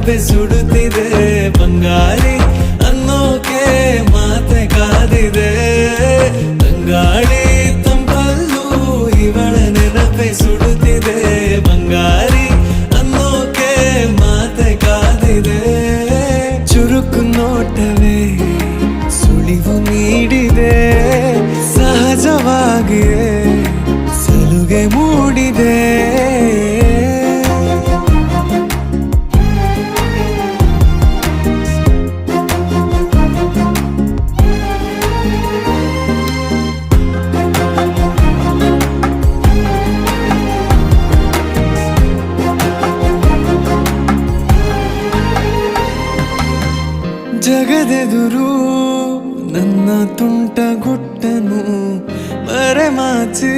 ನೆನಪೆ ಸುಡುತ್ತಿದೆ ಬಂಗಾರಿ ಅನ್ನೋಕೆ ಮಾತೆ ಕಾದಿದೆ ತಂಗಾಳಿ ತಂಪಲ್ಲೂ ಇವಳ ನೆನಪೆ ಸುಡುತ್ತಿದೆ ಬಂಗಾರಿ ಅನ್ನೋಕೆ ಮಾತೆ ಕಾದಿದೆ ಚುರುಕು ನೋಟವೇ ಸುಳಿವು ನೀಡಿದೆ ಸಹಜವಾಗಿಯೇ ಸಲುಗೆ ಮೂಡಿದೆ ಜಗದೆದುರು ನನ್ನ ತುಂಟ ಗುಟ್ಟನು ಮರೆಮಾಚಿ